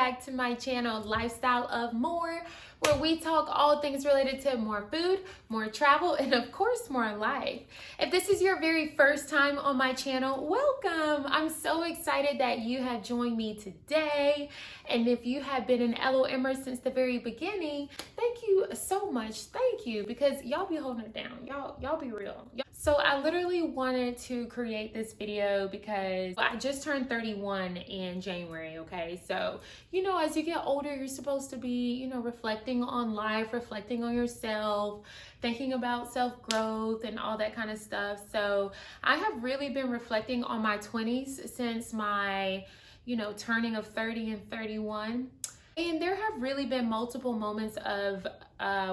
back to my channel, Lifestyle of More, where we talk all things related to more food, more travel, and of course, more life. If this is your very first time on my channel, welcome. I'm so excited that you have joined me today. And if you have been an LOMer since the very beginning, thank you so much. Thank you, because y'all be holding it down. Y'all be real. So I literally wanted to create this video because I just turned 31 in January, okay? So, as you get older, you're supposed to be, reflecting on life, reflecting on yourself, thinking about self-growth and all that kind of stuff. So I have really been reflecting on my 20s since my, turning of 30 and 31. And there have really been multiple moments of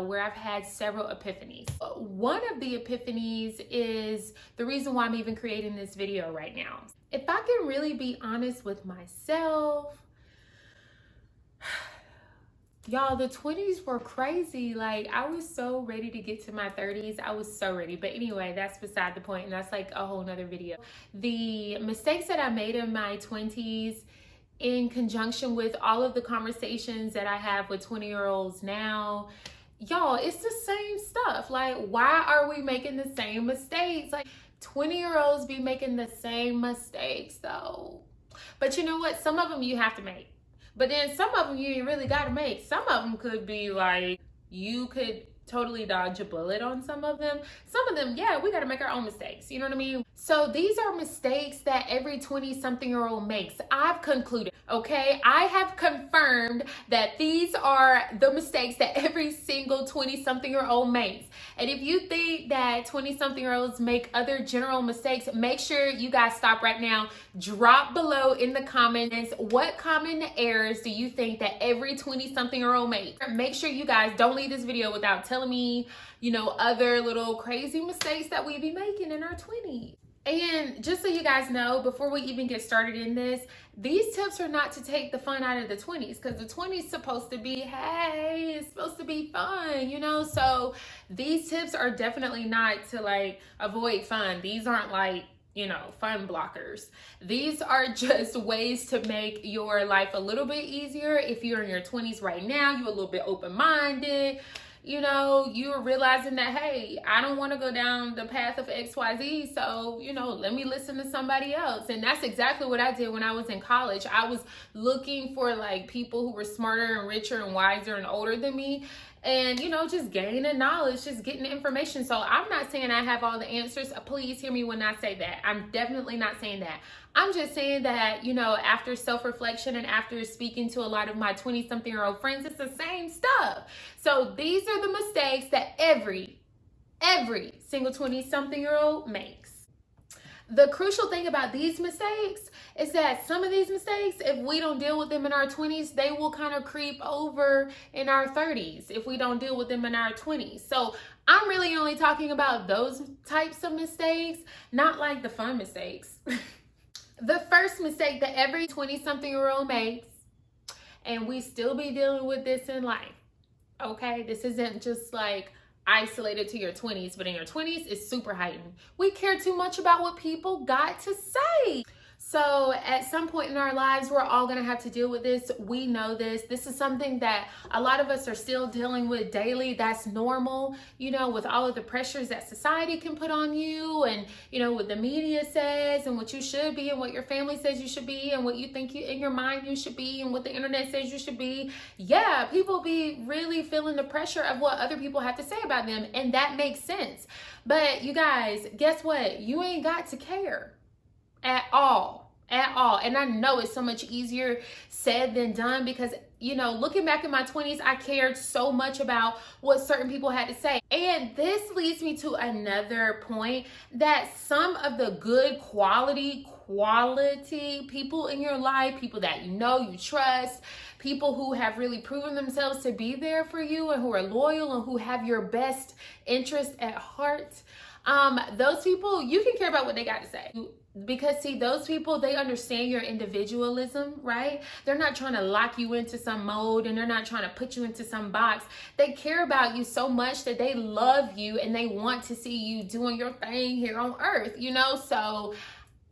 where I've had several epiphanies. One of the epiphanies is the reason why I'm even creating this video right now. If I can really be honest with myself, y'all, the 20s were crazy. Like, I was so ready to get to my 30s. I was so ready. But anyway, that's beside the point, and that's like a whole nother video. The mistakes that I made in my 20s, in conjunction with all of the conversations that I have with 20-year-olds now, y'all, it's the same stuff. Like, why are we making the same mistakes? Like, 20-year-olds be making the same mistakes though. But you know what? Some of them you have to make. But then some of them you ain't really got to make. Some of them could be like, you could totally dodge a bullet on some of them. Some of them, yeah, we got to make our own mistakes. You know what I mean? So these are mistakes that every 20-something-year-old makes. I've concluded, okay? I have confirmed that these are the mistakes that every single 20-something-year-old makes. And if you think that 20-something-year-olds make other general mistakes, make sure you guys stop right now. Drop below in the comments, what common errors do you think that every 20-something-year-old makes? Make sure you guys don't leave this video without telling me, other little crazy mistakes that we be making in our 20s. And just so you guys know, before we even get started in this, these tips are not to take the fun out of the 20s, because the 20s supposed to be, hey, it's supposed to be fun, So these tips are definitely not to like avoid fun. These aren't like, fun blockers. These are just ways to make your life a little bit easier. If you're in your 20s right now, you're a little bit open-minded, you're realizing that, hey, I don't want to go down the path of XYZ, so, let me listen to somebody else. And that's exactly what I did when I was in college. I was looking for like people who were smarter and richer and wiser and older than me. And, just gaining knowledge, just getting information. So I'm not saying I have all the answers. Please hear me when I say that. I'm definitely not saying that. I'm just saying that, after self-reflection and after speaking to a lot of my 20-something-year-old friends, it's the same stuff. So these are the mistakes that every single 20-something-year-old makes. The crucial thing about these mistakes is that some of these mistakes, if we don't deal with them in our 20s, they will kind of creep over in our 30s if we don't deal with them in our 20s. So I'm really only talking about those types of mistakes, not like the fun mistakes. The first mistake that every 20-something-year-old makes, and we still be dealing with this in life, okay? This isn't just like isolated to your 20s, but in your 20s, it's super heightened. We care too much about what people got to say. So at some point in our lives, we're all going to have to deal with this. We know this. This is something that a lot of us are still dealing with daily. That's normal, with all of the pressures that society can put on you, and, what the media says, and what you should be, and what your family says you should be, and what you think in your mind you should be, and what the internet says you should be. Yeah, people be really feeling the pressure of what other people have to say about them, and that makes sense. But you guys, guess what? You ain't got to care at all. And I know it's so much easier said than done, because looking back in my 20s, I cared so much about what certain people had to say. And this leads me to another point, that some of the good quality people in your life, people that you trust, people who have really proven themselves to be there for you and who are loyal and who have your best interest at heart, those people, you can care about what they got to say. Because see, those people, they understand your individualism, right? They're not trying to lock you into some mold, and they're not trying to put you into some box. They care about you so much that they love you and they want to see you doing your thing here on earth, So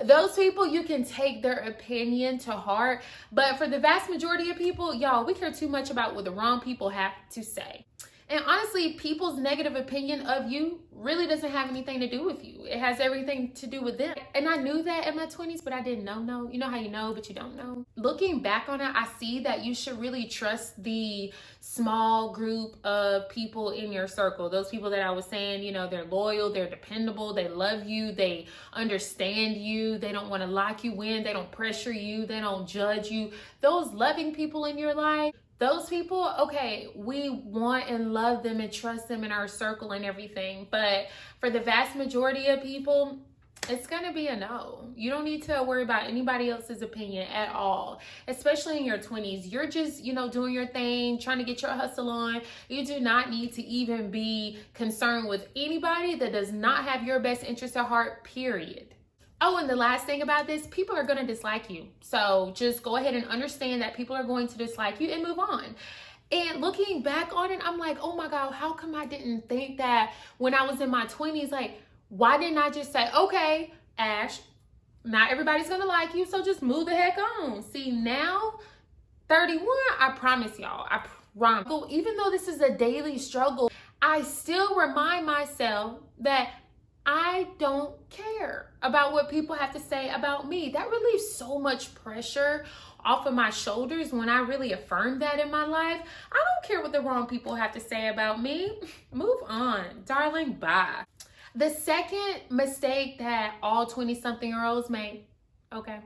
Those people, you can take their opinion to heart, but for the vast majority of people, y'all, we care too much about what the wrong people have to say. And honestly, people's negative opinion of you really doesn't have anything to do with you. It has everything to do with them. And I knew that in my 20s, but I didn't know. You know how you know, but you don't know. Looking back on it, I see that you should really trust the small group of people in your circle. Those people that I was saying, you know, they're loyal, they're dependable, they love you, they understand you, they don't want to lock you in, they don't pressure you, they don't judge you. Those loving people in your life, those people, okay, we want and love them and trust them in our circle and everything. But for the vast majority of people, it's going to be a no. You don't need to worry about anybody else's opinion at all, especially in your 20s. You're just, you know, doing your thing, trying to get your hustle on. You do not need to even be concerned with anybody that does not have your best interest at heart, period. Oh, and the last thing about this, people are going to dislike you. So just go ahead and understand that people are going to dislike you and move on. And looking back on it, I'm like, oh my God, how come I didn't think that when I was in my 20s? Like, why didn't I just say, okay, Ash, not everybody's going to like you, so just move the heck on. See, now, 31, I promise y'all, I promise. Even though this is a daily struggle, I still remind myself that I don't care about what people have to say about me. That relieves so much pressure off of my shoulders when I really affirm that in my life. I don't care what the wrong people have to say about me. Move on, darling, bye. The second mistake that all 20-something-year-olds make, okay,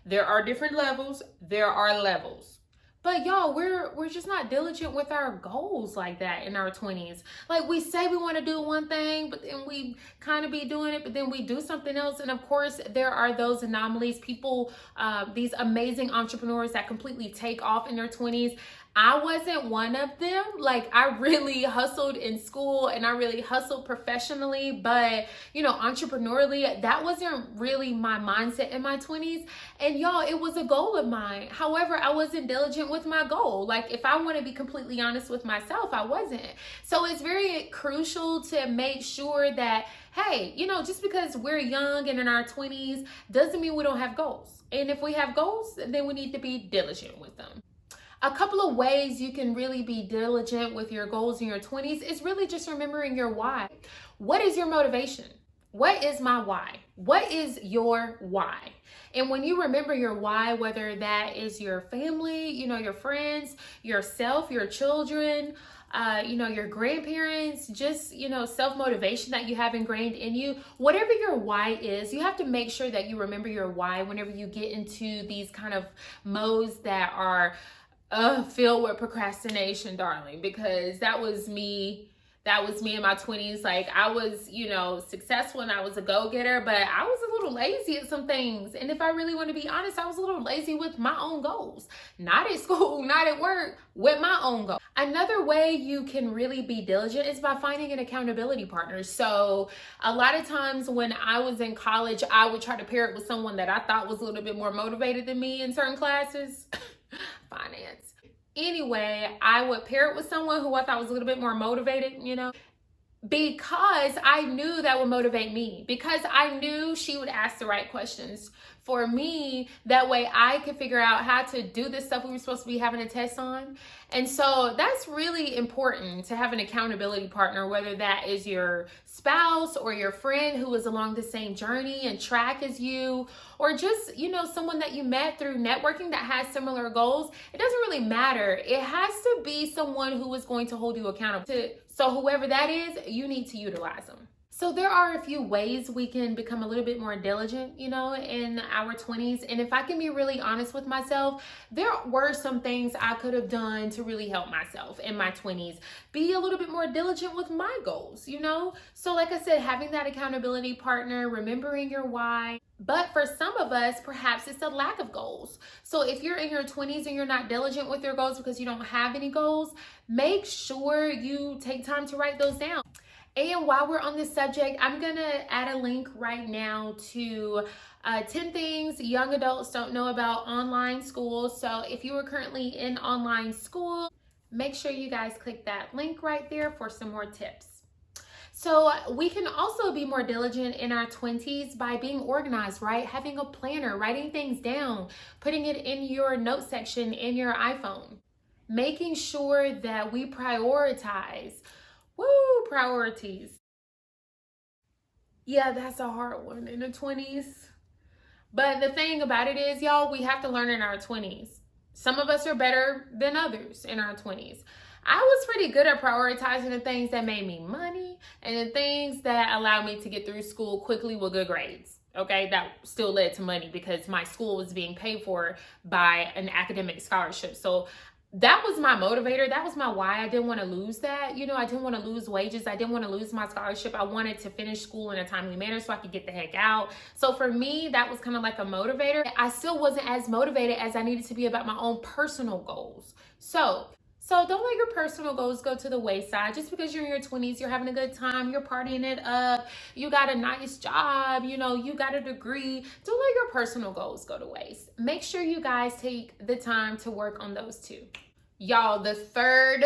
there are different levels, there are levels. But y'all, we're just not diligent with our goals like that in our 20s. Like, we say we want to do one thing, but then we kind of be doing it, but then we do something else. And of course, there are those anomalies, people, these amazing entrepreneurs that completely take off in their 20s. I wasn't one of them. Like, I really hustled in school and I really hustled professionally, but you know, entrepreneurially, that wasn't really my mindset in my 20s. And y'all, it was a goal of mine. However, I wasn't diligent with my goal. Like, if I want to be completely honest with myself, I wasn't. So it's very crucial to make sure that, hey, you know, just because we're young and in our 20s doesn't mean we don't have goals. And if we have goals, then we need to be diligent with them. A couple of ways you can really be diligent with your goals in your 20s is really just remembering your why. What is your motivation? What is my why? What is your why? And when you remember your why, whether that is your family, you know, your friends, yourself, your children, you know, your grandparents, just, you know, self-motivation that you have ingrained in you, whatever your why is, you have to make sure that you remember your why whenever you get into these kind of modes that are filled with procrastination, darling, because that was me in my 20s. Like, I was, you know, successful and I was a go-getter, but I was a little lazy at some things. And if I really want to be honest, I was a little lazy with my own goals. Not at school, not at work, with my own goals. Another way you can really be diligent is by finding an accountability partner. So a lot of times when I was in college, I would try to pair it with someone that I thought was a little bit more motivated than me in certain classes. Finance. Anyway, I would pair it with someone who I thought was a little bit more motivated, you know, because I knew that would motivate me, because I knew she would ask the right questions for me. That way I could figure out how to do this stuff we were supposed to be having a test on. And so that's really important, to have an accountability partner, whether that is your spouse or your friend who is along the same journey and track as you, or just, you know, someone that you met through networking that has similar goals. It doesn't really matter. It has to be someone who is going to hold you accountable. So whoever that is, you need to utilize them. So there are a few ways we can become a little bit more diligent, you know, in our 20s. And if I can be really honest with myself, there were some things I could have done to really help myself in my 20s. Be a little bit more diligent with my goals, you know? So like I said, having that accountability partner, remembering your why. But for some of us, perhaps it's a lack of goals. So if you're in your 20s and you're not diligent with your goals because you don't have any goals, make sure you take time to write those down. And while we're on this subject, I'm going to add a link right now to 10 things young adults don't know about online school. So if you are currently in online school, make sure you guys click that link right there for some more tips. So we can also be more diligent in our 20s by being organized, right? Having a planner, writing things down, putting it in your note section in your iPhone, making sure that we prioritize. Woo, priorities. Yeah, that's a hard one in the 20s. But the thing about it is, y'all, we have to learn in our 20s. Some of us are better than others in our 20s. I was pretty good at prioritizing the things that made me money and the things that allowed me to get through school quickly with good grades. Okay, that still led to money because my school was being paid for by an academic scholarship. So that was my motivator. That was my why. I didn't want to lose that. You know, I didn't want to lose wages. I didn't want to lose my scholarship. I wanted to finish school in a timely manner so I could get the heck out. So for me, that was kind of like a motivator. I still wasn't as motivated as I needed to be about my own personal goals. So don't let your personal goals go to the wayside. Just because you're in your 20s, you're having a good time, you're partying it up, you got a nice job, you know, you got a degree. Don't let your personal goals go to waste. Make sure you guys take the time to work on those too. Y'all, the third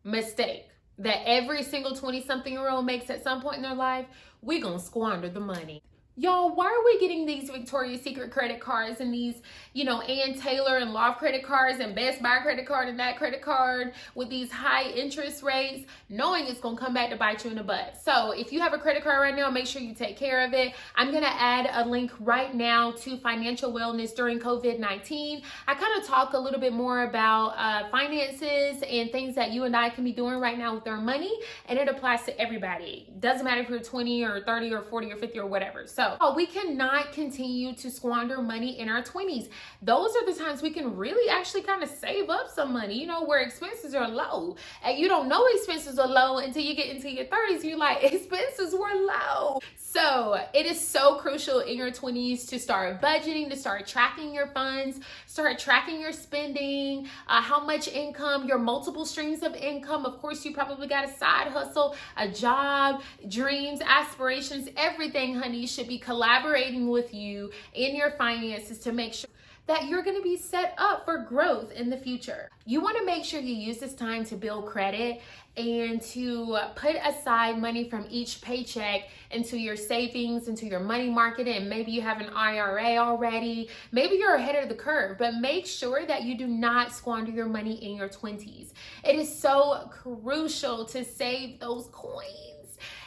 mistake that every single 20-something-year-old makes at some point in their life, we gonna squander the money. Y'all, why are we getting these Victoria's Secret credit cards and these, you know, Ann Taylor and Loft credit cards and Best Buy credit card and that credit card with these high interest rates, knowing it's going to come back to bite you in the butt? So if you have a credit card right now, make sure you take care of it. I'm going to add a link right now to financial wellness during COVID-19. I kind of talk a little bit more about finances and things that you and I can be doing right now with our money, and it applies to everybody. Doesn't matter if you're 20 or 30 or 40 or 50 or whatever. So we cannot continue to squander money in our 20s. Those are the times we can really actually kind of save up some money, you know, where expenses are low. And you don't know expenses are low until you get into your 30s. You're like, expenses were low. So it is so crucial in your 20s to start budgeting, to start tracking your funds, start tracking your spending, how much income, your multiple streams of income. Of course, you probably got a side hustle, a job, dreams, aspirations, everything, honey, should be collaborating with you in your finances to make sure that you're going to be set up for growth in the future. You want to make sure you use this time to build credit and to put aside money from each paycheck into your savings, into your money market, and maybe you have an IRA already. Maybe you're ahead of the curve, but make sure that you do not squander your money in your 20s. It is so crucial to save those coins.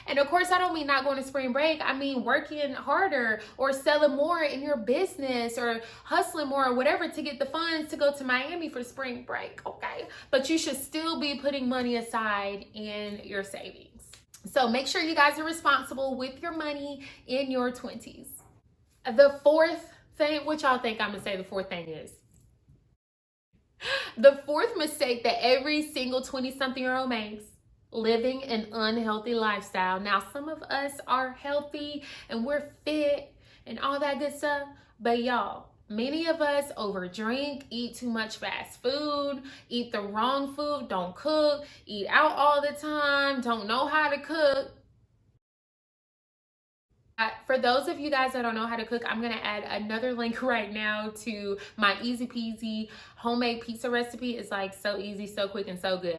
And of course, I don't mean not going to spring break. I mean working harder or selling more in your business or hustling more or whatever to get the funds to go to Miami for spring break, okay? But you should still be putting money aside in your savings. So make sure you guys are responsible with your money in your 20s. The fourth thing, what y'all think I'm gonna say the fourth thing is? The fourth mistake that every single 20-something-year-old makes: living an unhealthy lifestyle. Now, some of us are healthy and we're fit and all that good stuff, but y'all, many of us overdrink, eat too much fast food, eat the wrong food, don't cook, eat out all the time, don't know how to cook. For those of you guys that don't know how to cook, I'm gonna add another link right now to my easy peasy homemade pizza recipe. It's like so easy, so quick, and so good.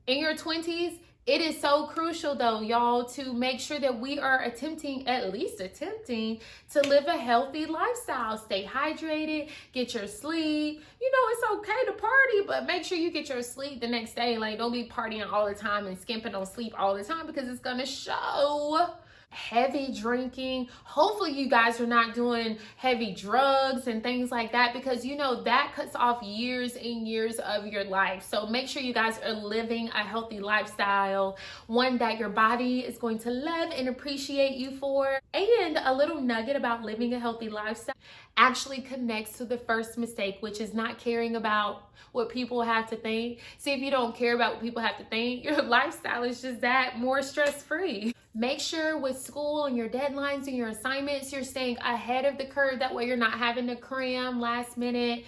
In your 20s, it is so crucial though, y'all, to make sure that we are at least attempting to live a healthy lifestyle. Stay hydrated, get your sleep. You know, it's okay to party, but make sure you get your sleep the next day. Like, don't be partying all the time and skimping on sleep all the time, because it's gonna show. Heavy drinking. Hopefully you guys are not doing heavy drugs and things like that, because you know that cuts off years and years of your life. So make sure you guys are living a healthy lifestyle, one that your body is going to love and appreciate you for. And a little nugget about living a healthy lifestyle actually connects to the first mistake, which is not caring about what people have to think. See, if you don't care about what people have to think, your lifestyle is just that more stress-free. Make sure with school and your deadlines and your assignments, you're staying ahead of the curve. That way you're not having to cram last minute.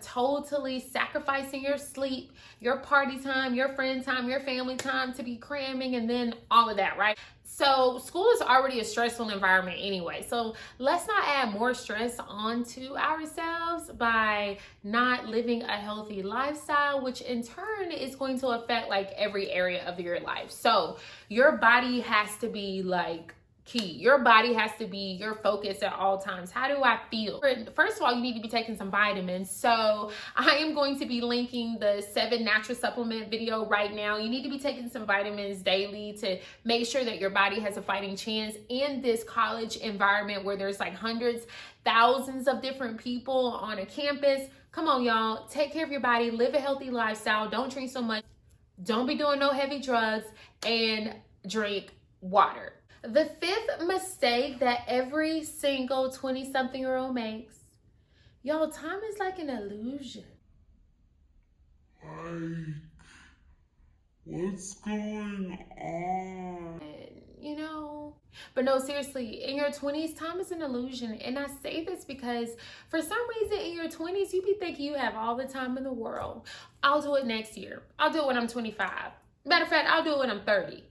totally sacrificing your sleep, your party time, your friend time, your family time to be cramming and then all of that, right? So school is already a stressful environment anyway. So let's not add more stress onto ourselves by not living a healthy lifestyle, which in turn is going to affect like every area of your life. So your body has to be like key. Your body has to be your focus at all times. How do I feel? First of all, you need to be taking some vitamins. So I am going to be linking the 7 natural supplement video right now. You need to be taking some vitamins daily to make sure that your body has a fighting chance in this college environment where there's like hundreds, thousands of different people on a campus. Come on, y'all. Take care of your body. Live a healthy lifestyle. Don't drink so much. Don't be doing no heavy drugs, and drink water. The 5th mistake that every single 20-something-year-old makes, y'all, time is like an illusion. Like, what's going on? But no, seriously, in your 20s, time is an illusion. And I say this because for some reason in your 20s, you be thinking you have all the time in the world. I'll do it next year. I'll do it when I'm 25. Matter of fact, I'll do it when I'm 30.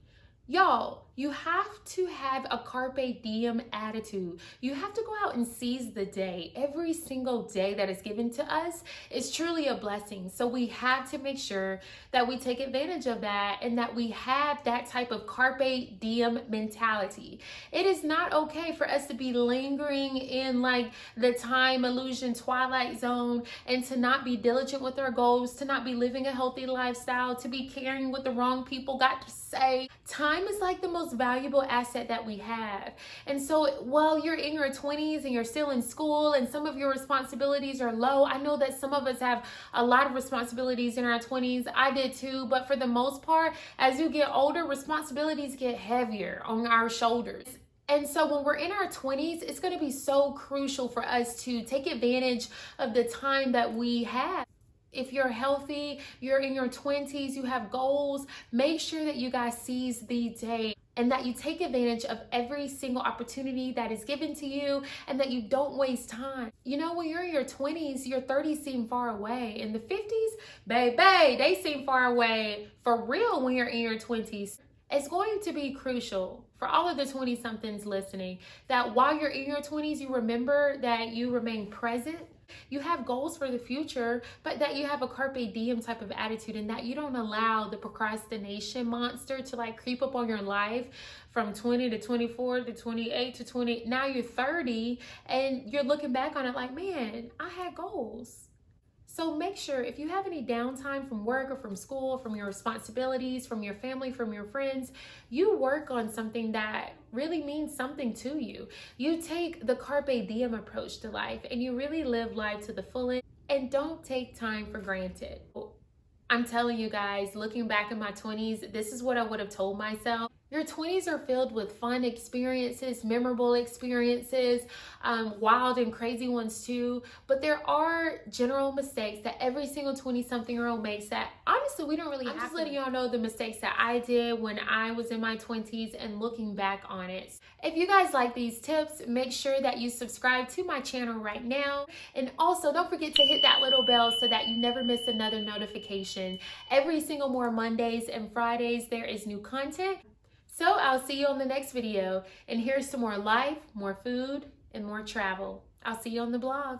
Y'all, you have to have a carpe diem attitude. You have to go out and seize the day. Every single day that is given to us is truly a blessing. So we have to make sure that we take advantage of that and that we have that type of carpe diem mentality. It is not okay for us to be lingering in like the time illusion twilight zone and to not be diligent with our goals, to not be living a healthy lifestyle, to be caring what the wrong people got to say. Time is like the most valuable asset that we have. And so while you're in your 20s and you're still in school and some of your responsibilities are low, I know that some of us have a lot of responsibilities in our 20s. I did too, but for the most part, as you get older, responsibilities get heavier on our shoulders. And so when we're in our 20s, it's going to be so crucial for us to take advantage of the time that we have. If you're healthy, you're in your 20s, you have goals, make sure that you guys seize the day and that you take advantage of every single opportunity that is given to you and that you don't waste time. When you're in your 20s, your 30s seem far away. In the 50s, baby, they seem far away for real when you're in your 20s. It's going to be crucial for all of the 20-somethings listening that while you're in your 20s, you remember that you remain present. You have goals for the future, but that you have a carpe diem type of attitude and that you don't allow the procrastination monster to like creep up on your life from 20 to 24 to 28 to 20. Now you're 30 and you're looking back on it like, man, I had goals. So make sure if you have any downtime from work or from school, from your responsibilities, from your family, from your friends, you work on something that really means something to you. You take the carpe diem approach to life and you really live life to the fullest and don't take time for granted. I'm telling you guys, looking back in my 20s, this is what I would have told myself. Your 20s are filled with fun experiences, memorable experiences, wild and crazy ones too. But there are general mistakes that every single 20-something-year-old makes that honestly we don't really have. I'm just letting y'all know the mistakes that I did when I was in my 20s and looking back on it. If you guys like these tips, make sure that you subscribe to my channel right now. And also don't forget to hit that little bell so that you never miss another notification. Every single more Mondays and Fridays, there is new content. So I'll see you on the next video. And here's some more life, more food, and more travel. I'll see you on the blog.